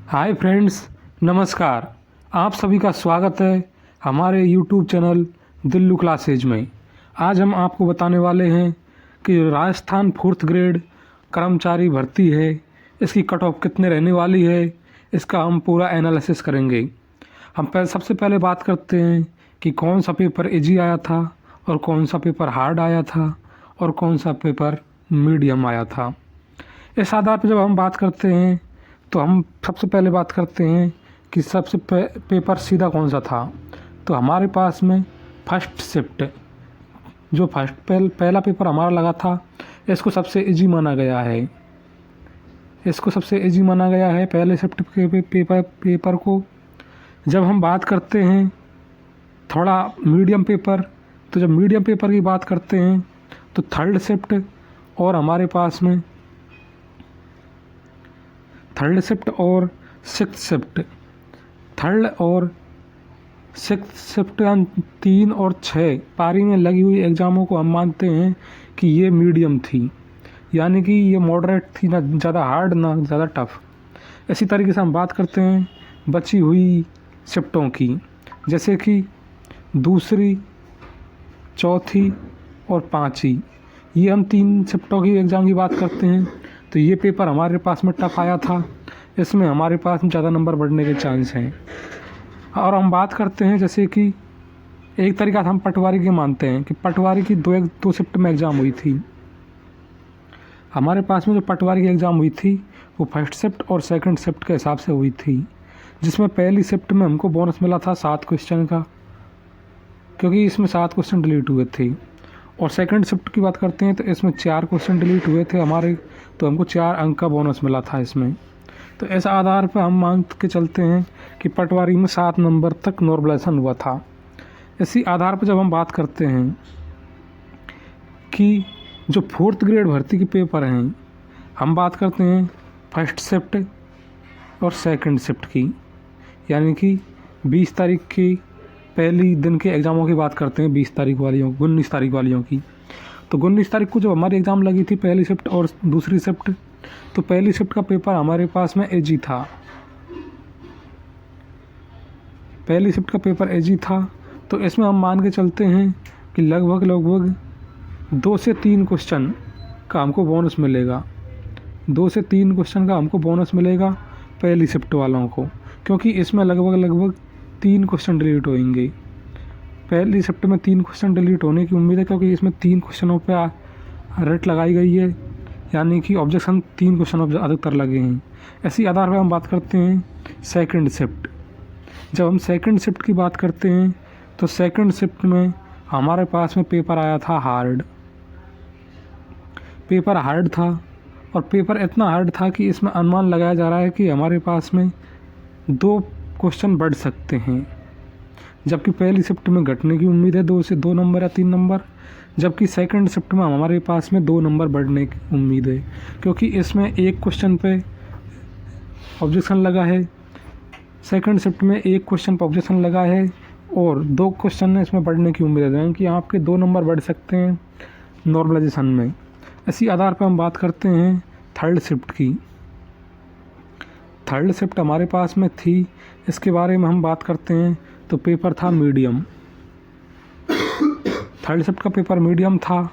Hi friends, नमस्कार। आप सभी का स्वागत है हमारे यूट्यूब चैनल दिल्लू क्लासेज में। आज हम आपको बताने वाले हैं कि राजस्थान 4th ग्रेड कर्मचारी भर्ती है, इसकी कट ऑफ कितने रहने वाली है, इसका हम पूरा एनालिसिस करेंगे। हम सबसे पहले बात करते हैं कि कौन सा पेपर इजी आया था और कौन सा पेपर हार्ड आया था और कौन सा पेपर मीडियम आया था। इस आधार पर जब हम बात करते हैं तो हम सबसे पहले बात करते हैं कि सबसे पेपर सीधा कौन सा था। तो हमारे पास में फर्स्ट शिफ्ट जो पहला पेपर हमारा लगा था, इसको सबसे इजी माना गया है। पहले शिफ्ट के पेपर को। जब हम बात करते हैं थोड़ा मीडियम पेपर, तो जब मीडियम पेपर की बात करते हैं तो थर्ड शिफ्ट और हमारे पास में थर्ड शिफ्ट और सिक्स्थ शिफ्ट। थर्ड और सिक्स्थ शिफ्ट 3 और 6 पारी में लगी हुई एग्ज़ामों को हम मानते हैं कि ये मीडियम थी, यानी कि ये मॉडरेट थी, ना ज़्यादा हार्ड ना ज़्यादा टफ। इसी तरीके से हम बात करते हैं बची हुई शिफ्टों की, जैसे कि दूसरी, चौथी और पाँचवीं। ये हम 3 शिफ्टों की एग्ज़ाम की बात करते हैं। तो ये पेपर हमारे पास में टफ आया था, इसमें हमारे पास में ज़्यादा नंबर बढ़ने के चांस हैं। और हम बात करते हैं जैसे कि एक तरीका से हम पटवारी के मानते हैं कि पटवारी की दो शिफ्ट में एग्ज़ाम हुई थी। हमारे पास में जो पटवारी की एग्ज़ाम हुई थी वो फर्स्ट शिफ्ट और सेकंड शिफ्ट के हिसाब से हुई थी, जिसमें पहली शिफ्ट में हमको बोनस मिला था 7 क्वेश्चन का, क्योंकि इसमें 7 क्वेश्चन डिलीट हुए थे। और सेकंड शिफ्ट की बात करते हैं तो इसमें 4 क्वेश्चन डिलीट हुए थे हमारे, तो हमको 4 अंक का बोनस मिला था इसमें। तो इस आधार पर हम मान के चलते हैं कि पटवारी में 7 नंबर तक नॉर्मलाइजेशन हुआ था। इसी आधार पर जब हम बात करते हैं कि जो 4th ग्रेड भर्ती के पेपर हैं, हम बात करते हैं फर्स्ट शिफ्ट और सेकंड शिफ्ट की, यानी कि 20 तारीख की पहली दिन के एग्ज़ामों की बात करते हैं, 19 तारीख वालियों की। तो 19 तारीख को जब हमारी एग्ज़ाम लगी थी पहली शिफ्ट और दूसरी शिफ्ट, तो पहली शिफ्ट का पेपर हमारे पास में इजी था। तो इसमें हम मान के चलते हैं कि लगभग 2 से 3 क्वेश्चन का हमको बोनस मिलेगा। 2 से 3 क्वेश्चन का हमको बोनस मिलेगा पहली शिफ्ट वालों को, क्योंकि इसमें लगभग 3 क्वेश्चन डिलीट होंगे। पहली शिफ्ट में 3 क्वेश्चन डिलीट होने की उम्मीद है, क्योंकि इसमें 3 क्वेश्चनों पे रेट लगाई गई है, यानी कि ऑब्जेक्शन 3 क्वेश्चन अधिकतर लगे हैं। इसी आधार पर हम बात करते हैं सेकंड शिफ्ट। जब हम सेकंड शिफ्ट की बात करते हैं तो सेकंड शिफ्ट में हमारे पास में पेपर आया था हार्ड। पेपर हार्ड था, और पेपर इतना हार्ड था कि इसमें अनुमान लगाया जा रहा है कि हमारे पास में 2 क्वेश्चन बढ़ सकते हैं, जबकि पहली शिफ्ट में घटने की उम्मीद है 2 से 2 नंबर या 3 नंबर, जबकि सेकंड शिफ्ट में हमारे पास में 2 नंबर बढ़ने की उम्मीद है, क्योंकि इसमें एक क्वेश्चन पे ऑब्जेक्शन लगा है। सेकंड शिफ्ट में एक क्वेश्चन पर ऑब्जेक्शन लगा है और 2 क्वेश्चन में इसमें बढ़ने की उम्मीद है, कि आपके 2 नंबर बढ़ सकते हैं नॉर्मलाइजेशन में। इसी आधार पर हम बात करते हैं थर्ड शिफ्ट की। थर्ड शिफ्ट हमारे पास में थी, इसके बारे में हम बात करते हैं तो पेपर था मीडियम। थर्ड शिफ्ट का पेपर मीडियम था,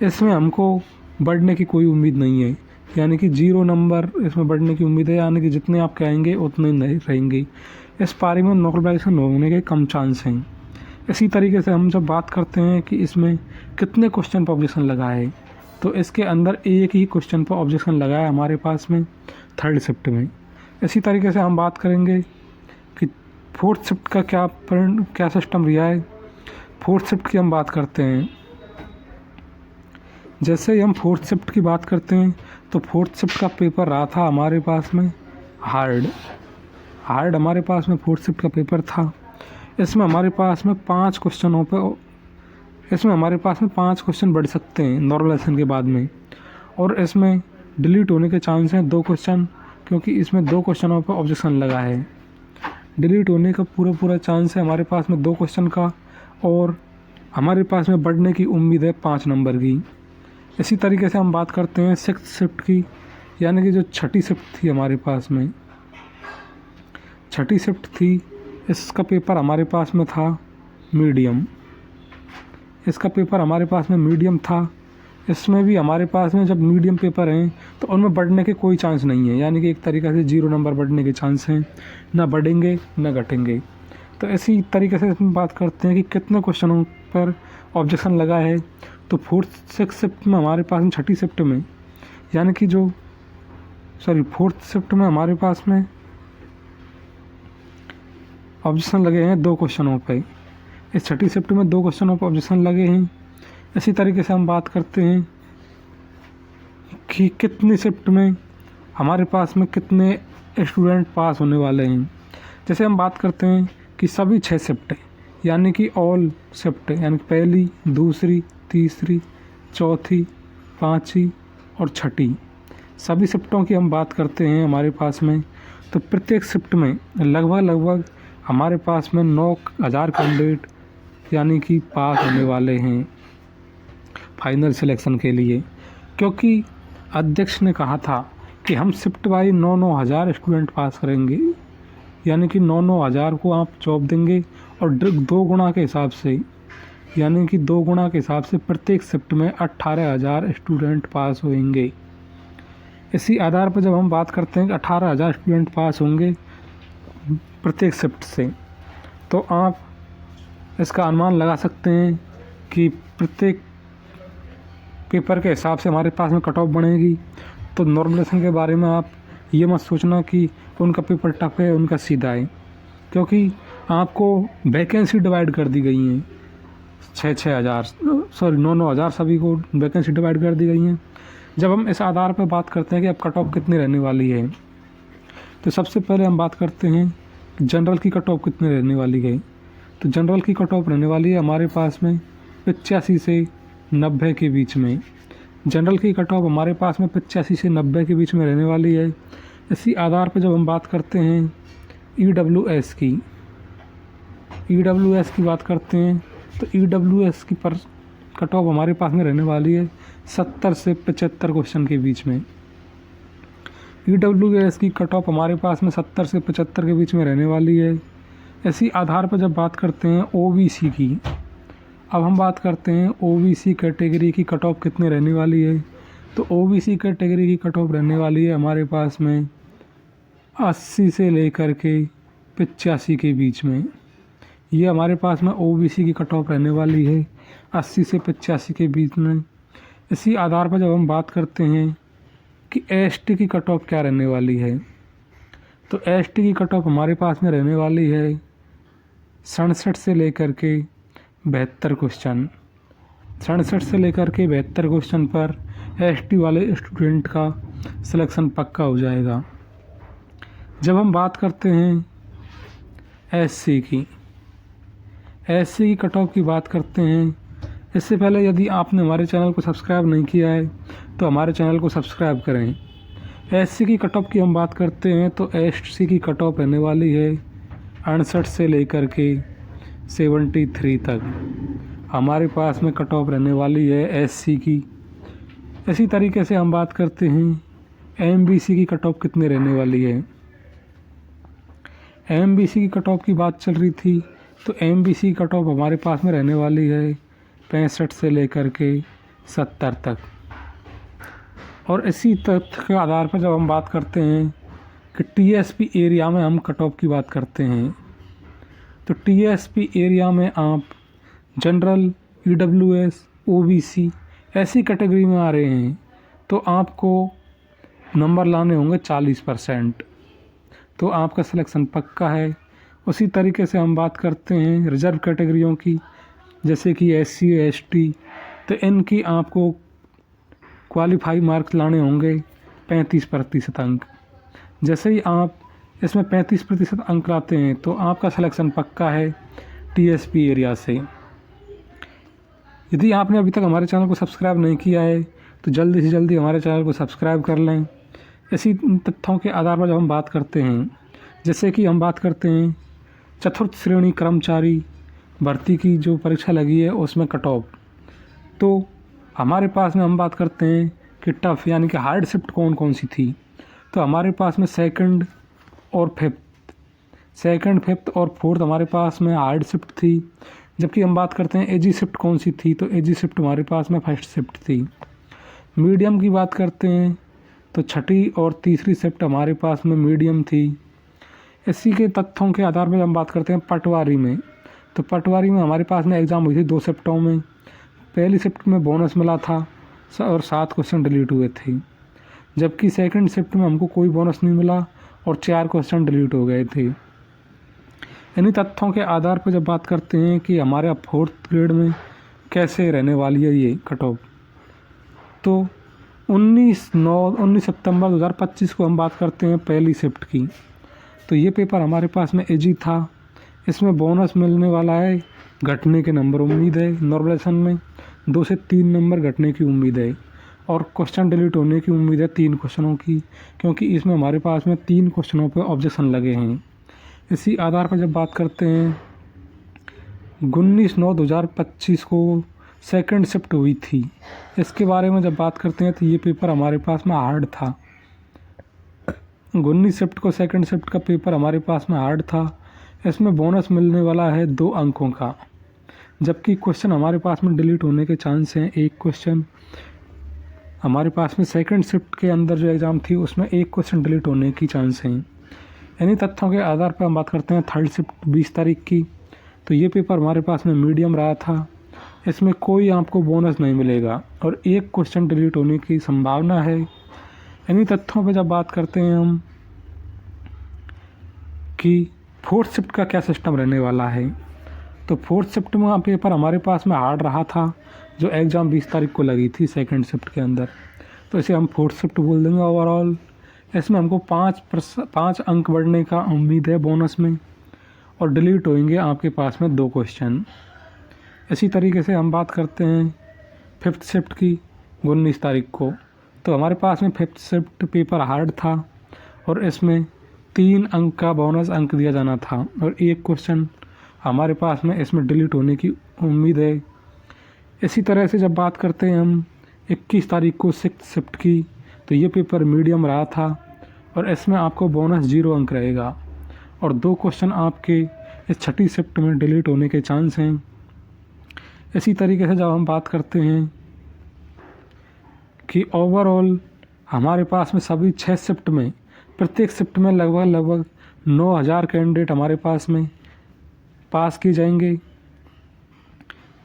इसमें हमको बढ़ने की कोई उम्मीद नहीं है, यानी कि 0 नंबर इसमें बढ़ने की उम्मीद है, यानी कि जितने आप कहेंगे उतने नहीं रहेंगे। इस पारी में नॉर्मलाइजेशन होने के कम चांस हैं। इसी तरीके से हम जब बात करते हैं कि इसमें कितने क्वेश्चन पर ऑब्जेक्शन लगा है, तो इसके अंदर एक ही क्वेश्चन पर ऑब्जेक्शन लगा है हमारे पास में थर्ड शिफ्ट में। इसी तरीके से हम बात करेंगे कि फोर्थ शिफ्ट का क्या सिस्टम रहा है। फोर्थ शिफ्ट की हम बात करते हैं, जैसे ही हम फोर्थ शिफ्ट की बात करते हैं तो फोर्थ शिफ्ट का पेपर रहा था हमारे पास में हार्ड हमारे पास में फोर्थ शिफ्ट का पेपर था। इसमें हमारे पास में 5 क्वेश्चन बढ़ सकते हैं नॉर्मलाइजेशन के बाद में, और इसमें डिलीट होने के चांस हैं 2 क्वेश्चन, क्योंकि इसमें 2 क्वेश्चनों पर ऑब्जेक्शन लगा है। डिलीट होने का पूरा चांस है हमारे पास में 2 क्वेश्चन का, और हमारे पास में बढ़ने की उम्मीद है 5 नंबर की। इसी तरीके से हम बात करते हैं सिक्स्थ शिफ्ट की, यानी कि जो छठी शिफ्ट थी हमारे पास में। छठी शिफ्ट थी, इसका पेपर हमारे पास में था मीडियम। इसका पेपर हमारे पास में मीडियम था। इसमें भी हमारे पास में जब मीडियम पेपर हैं तो उनमें बढ़ने के कोई चांस नहीं है, यानी कि एक तरीक़े से 0 नंबर बढ़ने के चांस हैं, ना बढ़ेंगे ना घटेंगे। तो इसी तरीके से हम बात करते हैं कि कितने क्वेश्चनों पर ऑब्जेक्शन लगा है। तो 4th 6th शिफ्ट में हमारे पास में छठी शिफ्ट में, यानी कि 4th शिफ्ट में हमारे पास में ऑब्जेक्शन लगे हैं 2 क्वेश्चनों पे। इस छठी शिफ्ट में 2 क्वेश्चनों पर ऑब्जेक्शन लगे हैं। इसी तरीके से हम बात करते हैं कि कितनी शिफ्ट में हमारे पास में कितने स्टूडेंट पास होने वाले हैं। जैसे हम बात करते हैं कि सभी 6 शिफ्ट, यानी कि ऑल शिफ्ट, यानी पहली, दूसरी, तीसरी, चौथी, पाँचवीं और छठी, सभी शिफ्टों की हम बात करते हैं हमारे पास में। तो प्रत्येक शिफ्ट में लगभग हमारे पास में 9,000 कैंडिडेट यानी कि पास होने वाले हैं फाइनल सिलेक्शन के लिए, क्योंकि अध्यक्ष ने कहा था कि हम शिफ्ट वाइज 9,000 स्टूडेंट पास करेंगे, यानी कि 9,000 को आप जॉब देंगे और 2 गुना के हिसाब से, यानी कि 2 गुना के हिसाब से प्रत्येक शिफ्ट में 18,000 स्टूडेंट पास होंगे। इसी आधार पर जब हम बात करते हैं कि 18,000 स्टूडेंट पास होंगे प्रत्येक शिफ्ट से, तो आप इसका अनुमान लगा सकते हैं कि प्रत्येक पेपर के हिसाब से हमारे पास में कट ऑफ बनेगी। तो नॉर्मलाइजेशन के बारे में आप ये मत सोचना कि उनका पेपर टफ है, उनका सीधा है, क्योंकि आपको वैकेंसी डिवाइड कर दी गई हैं 9,000 सभी को वैकेंसी डिवाइड कर दी गई हैं। जब हम इस आधार पर बात करते हैं कि अब कट ऑफ कितनी रहने वाली है, तो सबसे पहले हम बात करते हैं कि जनरल की कट ऑफ कितनी रहने वाली है। तो जनरल की कट ऑफ रहने वाली है हमारे पास में 85 से 90 के बीच में। जनरल की कट ऑफ हमारे पास में 85 से 90 के बीच में रहने वाली है। इसी आधार पर जब हम बात करते हैं EWS की बात करते हैं, तो EWS की पर कट ऑफ हमारे पास में रहने वाली है 70 से 75 क्वेश्चन के बीच में। EWS की कट ऑफ हमारे पास में 70 से 75 के बीच में रहने वाली है। इसी आधार पर जब बात करते हैं OBC की, अब हम बात करते हैं OBC कैटेगरी की कट ऑफ कितनी रहने वाली है। तो OBC कैटेगरी की कट ऑफ रहने वाली है हमारे पास में 80 से लेकर के 85 के बीच में। ये हमारे पास में OBC की कट ऑफ रहने वाली है 80 से 85 के बीच में। इसी आधार पर जब हम बात करते हैं कि ST की कट ऑफ क्या रहने वाली है, तो ST की कट ऑफ हमारे पास में रहने वाली है 67 से लेकर के 72 क्वेश्चन। 67 से लेकर के 72 क्वेश्चन पर ST वाले स्टूडेंट का सिलेक्शन पक्का हो जाएगा। जब हम बात करते हैं SC की कट ऑफ की बात करते हैं, इससे पहले यदि आपने हमारे चैनल को सब्सक्राइब नहीं किया है तो हमारे चैनल को सब्सक्राइब करें। SC की कट ऑफ की हम बात करते हैं तो SC की कट ऑफ रहने वाली है 68 से लेकर के 73 तक हमारे पास में कट ऑफ रहने वाली है SC की। इसी तरीके से हम बात करते हैं MBC की कट ऑफ कितनी रहने वाली है। MBC की कट ऑफ की बात चल रही थी, तो MBC की कट ऑफ हमारे पास में रहने वाली है 65 से लेकर के 70 तक। और इसी तथ्य के आधार पर जब हम बात करते हैं कि TSP एरिया में हम कट ऑफ की बात करते हैं, तो TSP एरिया में आप जनरल, EWS, OBC ऐसी कैटेगरी में आ रहे हैं तो आपको नंबर लाने होंगे 40%, तो आपका सिलेक्शन पक्का है। उसी तरीके से हम बात करते हैं रिजर्व कैटेगरियों की, जैसे कि SC ST, तो इनकी आपको क्वालिफाई मार्क्स लाने होंगे 35% अंक। जैसे ही आप इसमें 35% अंक लाते हैं तो आपका सिलेक्शन पक्का है TSP एरिया से। यदि आपने अभी तक हमारे चैनल को सब्सक्राइब नहीं किया है तो जल्दी से जल्दी हमारे चैनल को सब्सक्राइब कर लें। इसी तथ्यों के आधार पर जब हम बात करते हैं, जैसे कि हम बात करते हैं चतुर्थ श्रेणी कर्मचारी भर्ती की जो परीक्षा लगी है उसमें कट ऑफ, तो हमारे पास में हम बात करते हैं कि टफ यानी कि हार्ड शिफ्ट कौन कौन सी थी। तो हमारे पास में 2nd और 5th सेकंड, फिफ्थ और फोर्थ हमारे पास में हार्ड शिफ्ट थी। जबकि हम बात करते हैं एजी शिफ्ट कौन सी थी, तो एजी शिफ्ट हमारे पास में फर्स्ट शिफ्ट थी। मीडियम की बात करते हैं तो छठी और तीसरी शिफ्ट हमारे पास में मीडियम थी। इसी के तथ्यों के आधार पर हम बात करते हैं पटवारी में, तो पटवारी में हमारे पास में एग्ज़ाम हुई थी 2 शिफ्टों में। पहली शिफ्ट में बोनस मिला था और 7 क्वेश्चन डिलीट हुए थे, जबकि सेकंड शिफ्ट में हमको कोई बोनस नहीं मिला और 4 क्वेश्चन डिलीट हो गए थे। इन्हीं तथ्यों के आधार पर जब बात करते हैं कि हमारे फोर्थ ग्रेड में कैसे रहने वाली है ये कट ऑफ, तो 19 सितंबर 2025 को हम बात करते हैं पहली शिफ्ट की। तो ये पेपर हमारे पास में एजी था। इसमें बोनस मिलने वाला है, घटने के नंबर उम्मीद है। नॉर्मलाइजेशन में 2 से 3 नंबर घटने की उम्मीद है और क्वेश्चन डिलीट होने की उम्मीद है 3 क्वेश्चनों की, क्योंकि इसमें हमारे पास में 3 क्वेश्चनों पर ऑब्जेक्शन लगे हैं। इसी आधार पर जब बात करते हैं 19/9/2025 को सेकंड शिफ्ट हुई थी। इसके बारे में जब बात करते हैं तो ये पेपर हमारे पास में हार्ड था। 19 शिफ्ट को सेकंड शिफ्ट का पेपर हमारे पास में हार्ड था। इसमें बोनस मिलने वाला है 2 अंकों का, जबकि क्वेश्चन हमारे पास में डिलीट होने के चांस हैं। एक क्वेश्चन हमारे पास में सेकंड शिफ्ट के अंदर जो एग्ज़ाम थी उसमें 1 क्वेश्चन डिलीट होने की चांस हैं। इन्हीं तथ्यों के आधार पर हम बात करते हैं थर्ड शिफ्ट 20 तारीख की। तो ये पेपर हमारे पास में मीडियम रहा था। इसमें कोई आपको बोनस नहीं मिलेगा और 1 क्वेश्चन डिलीट होने की संभावना है। इन्हीं तथ्यों पर जब बात करते हैं हम कि फोर्थ शिफ्ट का क्या सिस्टम रहने वाला है, तो फोर्थ शिफ्ट में पेपर हमारे पास में हार्ड रहा था, जो एग्ज़ाम 20 तारीख को लगी थी सेकंड शिफ्ट के अंदर। तो इसे हम फोर्थ शिफ्ट बोल देंगे। ओवरऑल इसमें हमको 5 अंक बढ़ने का उम्मीद है बोनस में, और डिलीट होंगे आपके पास में 2 क्वेश्चन। इसी तरीके से हम बात करते हैं फिफ्थ शिफ्ट की 19 तारीख को। तो हमारे पास में फिफ्थ शिफ्ट पेपर हार्ड था और इसमें 3 अंक का बोनस अंक दिया जाना था और 1 क्वेश्चन हमारे पास में इसमें डिलीट होने की उम्मीद है। इसी तरह से जब बात करते हैं हम 21 तारीख को सिक्स्थ शिफ्ट की, तो ये पेपर मीडियम रहा था और इसमें आपको बोनस 0 अंक रहेगा और 2 क्वेश्चन आपके इस छठी शिफ्ट में डिलीट होने के चांस हैं। इसी तरीके से जब हम बात करते हैं कि ओवरऑल हमारे पास में सभी 6 शिफ्ट में, प्रत्येक शिफ्ट में लगभग 9000 कैंडिडेट हमारे पास में पास किए जाएंगे।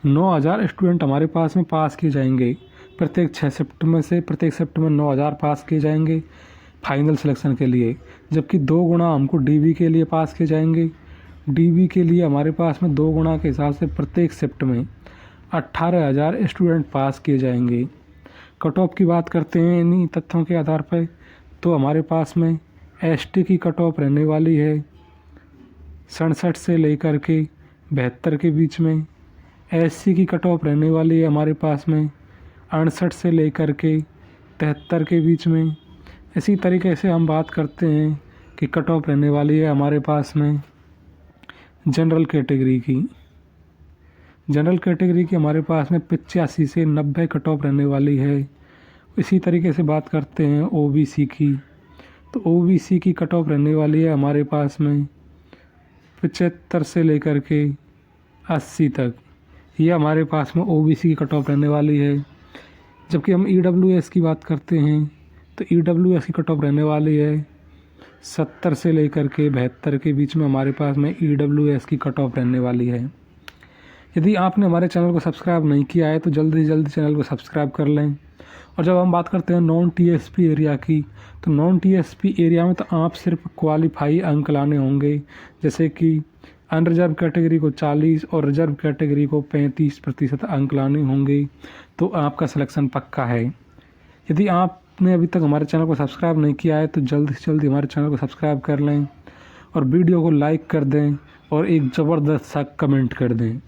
9000 स्टूडेंट हमारे पास में पास किए जाएंगे। प्रत्येक 6 शिफ्ट में से प्रत्येक शिफ्ट में 9000 पास किए जाएंगे फाइनल सिलेक्शन के लिए, जबकि 2 गुना हमको डीबी के लिए पास किए जाएंगे। डीबी के लिए हमारे पास में 2 गुना के हिसाब से प्रत्येक शिफ्ट में 18000 स्टूडेंट पास किए जाएंगे। कट ऑफ की बात करते हैं इन्हीं तथ्यों के आधार पर, तो हमारे पास में एसटी की कट ऑफ रहने वाली है 67 से लेकर के 72 के बीच में। एससी की कट ऑफ रहने वाली है हमारे पास में 68 से लेकर के 73 के बीच में। इसी तरीके से हम बात करते हैं कि कट ऑफ रहने वाली है हमारे पास में जनरल कैटेगरी की। जनरल कैटेगरी की हमारे पास में 85 से 90 कट ऑफ रहने वाली है। इसी तरीके से बात करते हैं ओबीसी की, तो ओबीसी की कट ऑफ रहने वाली है हमारे पास में 75 से लेकर के 80 तक। ये हमारे पास में ओबीसी की कट ऑफ रहने वाली है। जबकि हम ईडब्ल्यूएस की बात करते हैं तो ईडब्ल्यूएस की कट ऑफ रहने वाली है 70 से लेकर के 72 के बीच में। हमारे पास में ईडब्ल्यूएस की कट ऑफ रहने वाली है। यदि आपने हमारे चैनल को सब्सक्राइब नहीं किया है तो जल्दी से जल्दी चैनल को सब्सक्राइब कर लें। और जब हम बात करते हैं नॉन टीएसपी एरिया की, तो नॉन टीएसपी एरिया में तो आप सिर्फ क्वालिफाई अंक लाने होंगे, जैसे कि अनरिजर्व कैटेगरी को 40 और रिजर्व कैटेगरी को 35% अंक लाने होंगे, तो आपका सिलेक्शन पक्का है। यदि आपने अभी तक हमारे चैनल को सब्सक्राइब नहीं किया है तो जल्दी से जल्दी हमारे चैनल को सब्सक्राइब कर लें और वीडियो को लाइक कर दें और एक ज़बरदस्त सा कमेंट कर दें।